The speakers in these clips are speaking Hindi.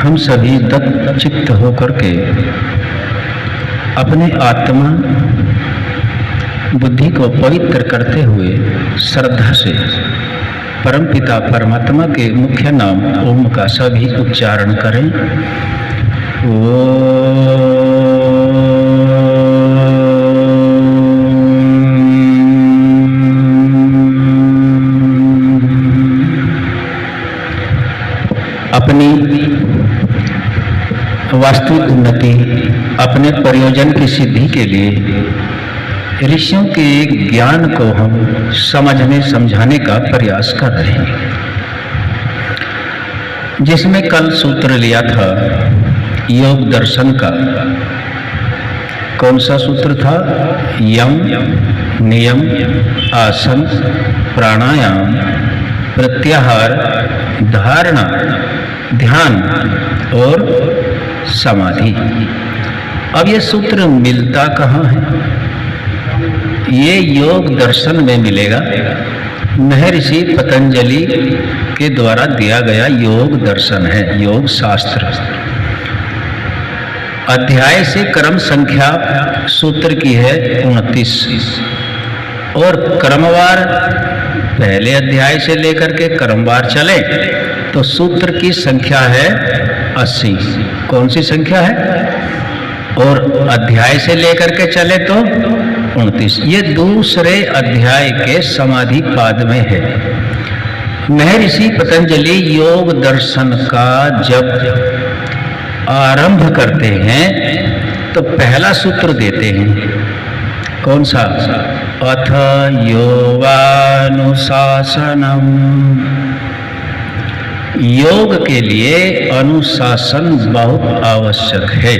हम सभी तत्चित्त होकर के अपने आत्मा बुद्धि को पवित्र करते हुए श्रद्धा से परमपिता परमात्मा के मुख्य नाम ओम का सभी उच्चारण करें। अपनी वास्तविक उन्नति, अपने प्रयोजन की सिद्धि के लिए ऋषियों के ज्ञान को हम समझने समझाने का प्रयास कर रहे हैं, जिसमें कल सूत्र लिया था योग दर्शन का। कौन सा सूत्र था? यम, नियम, आसन, प्राणायाम, प्रत्याहार, धारणा, ध्यान और समाधि। अब ये सूत्र मिलता कहाँ है? ये योग दर्शन में मिलेगा। महर्षि पतंजलि के द्वारा दिया गया योग दर्शन है, योग शास्त्र। अध्याय से क्रम संख्या सूत्र की है 29 और क्रमवार पहले अध्याय से लेकर के क्रमवार चले तो सूत्र की संख्या है 80। कौन सी संख्या है? और अध्याय से लेकर के चले तो 29। ये दूसरे अध्याय के समाधि पाद में है। महर्षि पतंजलि योग दर्शन का जब आरंभ करते हैं तो पहला सूत्र देते हैं। कौन सा? अथ योगानुशासनम। योग के लिए अनुशासन बहुत आवश्यक है।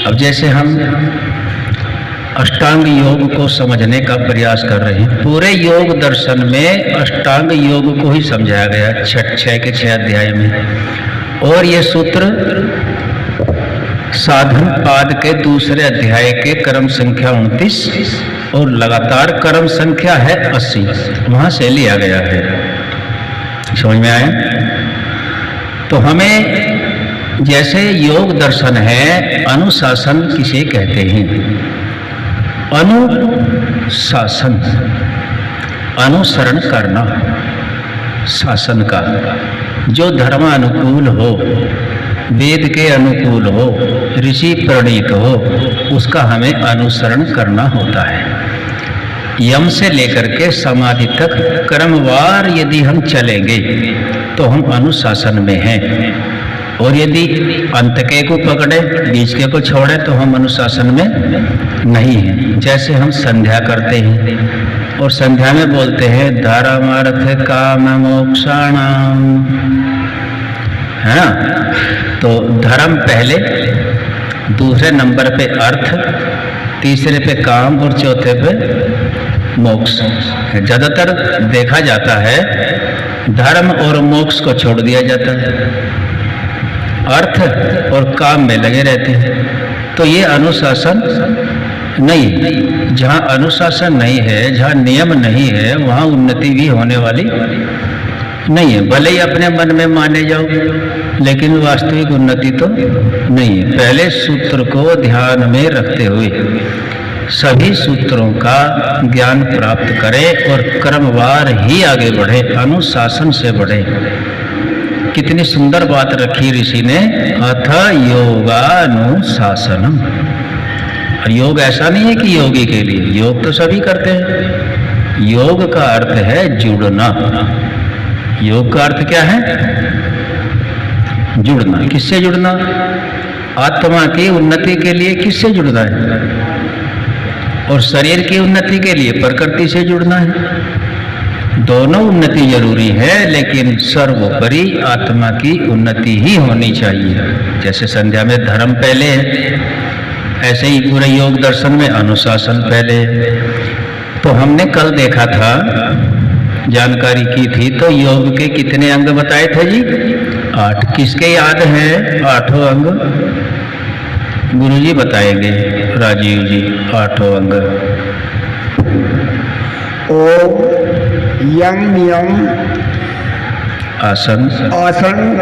अब जैसे हम अष्टांग योग को समझने का प्रयास कर रहे हैं, पूरे योग दर्शन में अष्टांग योग को ही समझाया गया 6 के 6 अध्याय में। और ये सूत्र साधन पाद के दूसरे अध्याय के क्रम संख्या 29 और लगातार क्रम संख्या है 80, वहां से लिया गया है। समझ में आया? तो हमें जैसे योग दर्शन है, अनुशासन किसे कहते हैं? अनुशासन, अनुसरण करना शासन का, जो धर्मानुकूल हो, वेद के अनुकूल हो, ऋषि प्रणीत हो, उसका हमें अनुसरण करना होता है। यम से लेकर के समाधि तक क्रमवार यदि हम चलेंगे तो हम अनुशासन में हैं, और यदि अंत के को पकड़े, बीच के को छोड़े तो हम अनुशासन में नहीं हैं। जैसे हम संध्या करते हैं और संध्या में बोलते हैं धर्म अर्थ काम मोक्षाणाम, है ना? तो धर्म पहले, दूसरे नंबर पे अर्थ, तीसरे पे काम और चौथे पे मोक्ष। ज्यादातर देखा जाता है धर्म और मोक्ष को छोड़ दिया जाता है, अर्थ और काम में लगे रहते हैं। तो ये अनुशासन नहीं। जहाँ अनुशासन नहीं है, जहाँ नियम नहीं है, वहाँ उन्नति भी होने वाली नहीं है। भले ही अपने मन में माने जाओ, लेकिन वास्तविक उन्नति तो नहीं है। पहले सूत्र को ध्यान में रखते हुए सभी सूत्रों का ज्ञान प्राप्त करें और क्रमवार ही आगे बढ़े, अनुशासन से बढ़े। कितनी सुंदर बात रखी ऋषि ने, अथ योगानुशासनम। योग ऐसा नहीं है कि योगी के लिए, योग तो सभी करते हैं। योग का अर्थ है जुड़ना। योग का अर्थ क्या है? जुड़ना। किससे जुड़ना? आत्मा की उन्नति के लिए किससे जुड़ना है? और शरीर की उन्नति के लिए प्रकृति से जुड़ना है। दोनों उन्नति जरूरी है, लेकिन सर्वोपरि आत्मा की उन्नति ही होनी चाहिए। जैसे संध्या में धर्म पहले है, ऐसे ही पूरे योग दर्शन में अनुशासन पहले है। तो हमने कल देखा था, जानकारी की थी, तो योग के कितने अंग बताए थे जी? 8। किसके याद है 8 अंग? गुरुजी बताएंगे, राजीव जी। 8 अंग। ओम, यम नियम, आसन,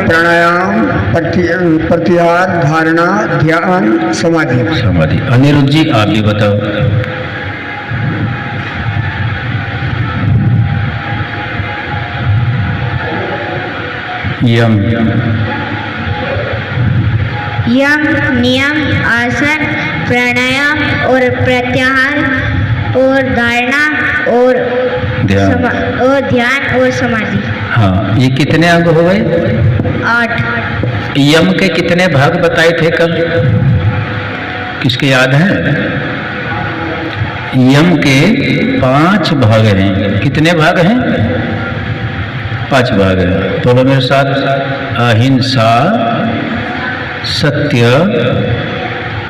प्राणायाम, प्रत्याहार, धारणा, ध्यान, समाधि। समाधि। अनिरुद्ध जी आप भी बताओ। यम, नियम, आसन, प्राणायाम और प्रत्याहार और धारणा और ध्यान और समाधि। हाँ, ये कितने अंग हो गए? 8। यम के कितने भाग बताए थे कल? किसके याद है? यम के 5 भाग हैं। कितने भाग हैं? 5 भाग हैं। बोलो मेरे साथ। अहिंसा, सत्य,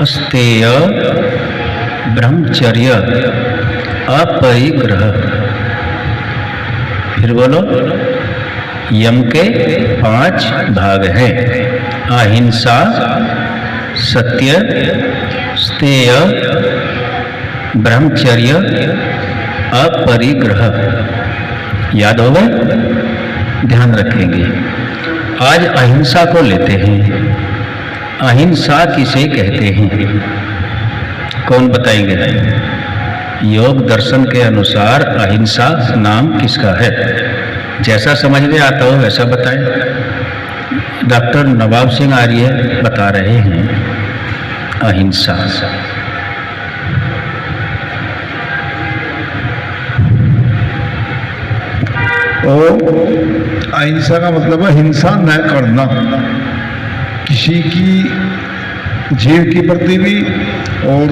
अस्तेय, ब्रह्मचर्य, अपरिग्रह। फिर बोलो। यम के 5 भाग हैं। अहिंसा, सत्य, स्तेय, ब्रह्मचर्य, अपरिग्रह। याद हो गए? ध्यान रखेंगे। आज अहिंसा को लेते हैं। अहिंसा किसे कहते हैं? कौन बताएंगे? योग दर्शन के अनुसार अहिंसा नाम किसका है? जैसा समझ में आता हो वैसा बताएं। डॉक्टर नवाब सिंह आर्य बता रहे हैं अहिंसा। अहिंसा का मतलब है हिंसा न करना, किसी की जीव के प्रति भी और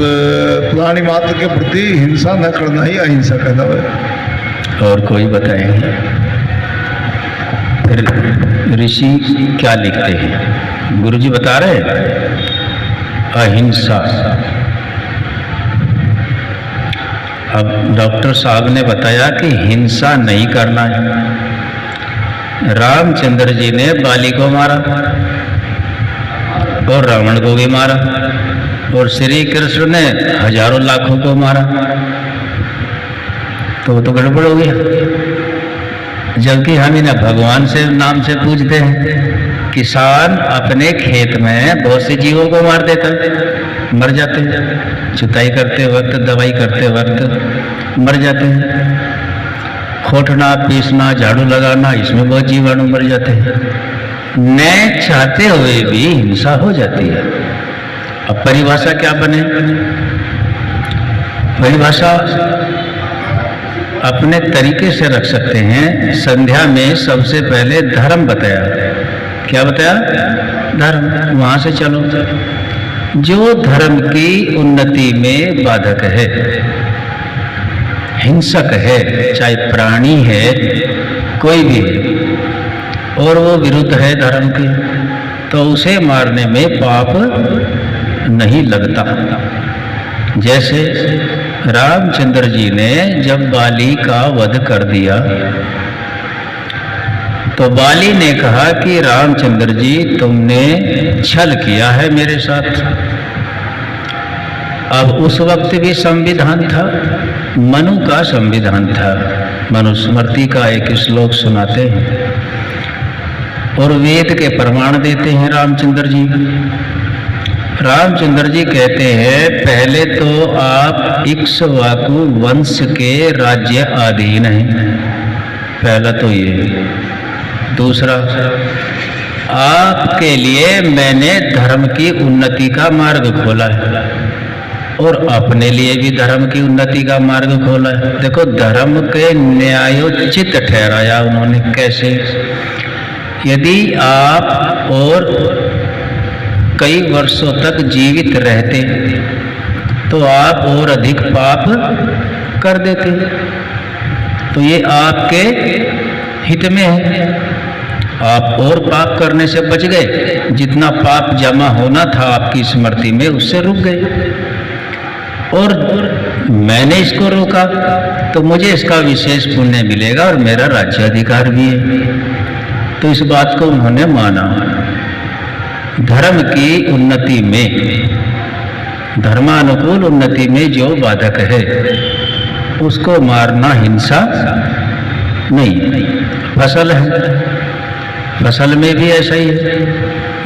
प्राणी मात्र के प्रति हिंसा न करना ही अहिंसा का नाम है। और कोई बताएंगे? ऋषि क्या लिखते हैं? गुरुजी बता रहे हैं अहिंसा। अब डॉक्टर साहब ने बताया कि हिंसा नहीं करना है। रामचंद्र जी ने बाली को मारा और रावण को भी मारा और श्री कृष्ण ने हजारों लाखों को मारा, तो वो तो गड़बड़ हो गया। जबकि हम इन्हें भगवान से नाम से पूजते हैं। किसान अपने खेत में बहुत से जीवों को मार देता है, मर जाते हैं। जुताई करते वक्त, दवाई करते वक्त मर जाते हैं। खोटना, पीसना, झाड़ू लगाना, इसमें बहुत जीवाणु मर जाते हैं। न चाहते हुए भी हिंसा हो जाती है। अब परिभाषा क्या बने? परिभाषा अपने तरीके से रख सकते हैं। संध्या में सबसे पहले धर्म बताया। क्या बताया? धर्म। वहां से चलो। जो धर्म की उन्नति में बाधक है, हिंसक है, चाहे प्राणी है, कोई भी है, और वो विरुद्ध है धर्म के, तो उसे मारने में पाप नहीं लगता। जैसे रामचंद्र जी ने जब बाली का वध कर दिया तो बाली ने कहा कि रामचंद्र जी तुमने छल किया है मेरे साथ। अब उस वक्त भी संविधान था, मनु का संविधान था। मनुस्मृति का एक श्लोक सुनाते हैं और वेद के प्रमाण देते हैं रामचंद्र जी। रामचंद्र जी कहते हैं पहले तो आप इक्ष्वाकु वंश के राज्य अधीन हैं, पहला तो ये। दूसरा, आपके लिए मैंने धर्म की उन्नति का मार्ग खोला है और अपने लिए भी धर्म की उन्नति का मार्ग खोला है। देखो, धर्म के न्यायोचित ठहराया उन्होंने। कैसे? यदि आप और कई वर्षों तक जीवित रहते तो आप और अधिक पाप कर देते, तो ये आपके हित में है। आप और पाप करने से बच गए, जितना पाप जमा होना था आपकी स्मृति में उससे रुक गए, और मैंने इसको रोका तो मुझे इसका विशेष पुण्य मिलेगा और मेरा राज्याधिकार भी है। तो इस बात को उन्होंने माना। धर्म की उन्नति में, धर्मानुकूल उन्नति में जो बाधक है उसको मारना हिंसा नहीं, फसल है। फसल में भी ऐसा ही है।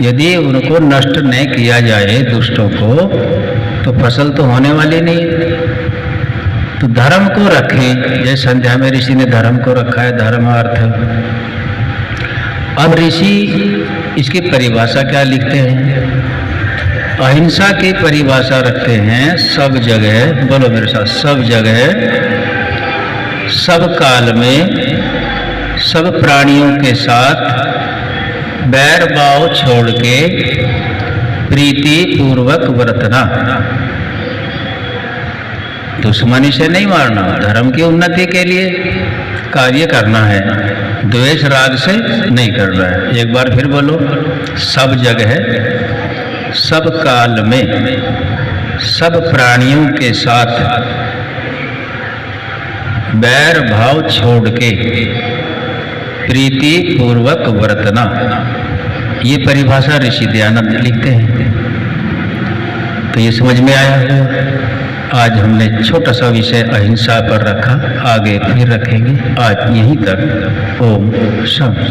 यदि उनको नष्ट नहीं किया जाए दुष्टों को तो फसल तो होने वाली नहीं है। तो धर्म को रखें, जैसे संध्या में ऋषि ने धर्म को रखा है, धर्म अर्थ। अब ऋषि इसकी परिभाषा क्या लिखते हैं? अहिंसा की परिभाषा रखते हैं सब जगह, बोलो मेरे साथ, सब जगह, सब काल में, सब प्राणियों के साथ बैर भाव छोड़ के प्रीति पूर्वक वर्तना। दुश्मनी से नहीं मारना, धर्म की उन्नति के लिए कार्य करना है, द्वेष राग से नहीं करना है। एक बार फिर बोलो, सब जगह, सब काल में, सब प्राणियों के साथ बैर भाव छोड़ के प्रीति पूर्वक वर्तना। ये परिभाषा ऋषि दयानंद लिखते हैं। तो ये समझ में आया होगा। आज हमने छोटा सा विषय अहिंसा पर रखा, आगे फिर रखेंगे। आज यहीं तक। ओम शांति।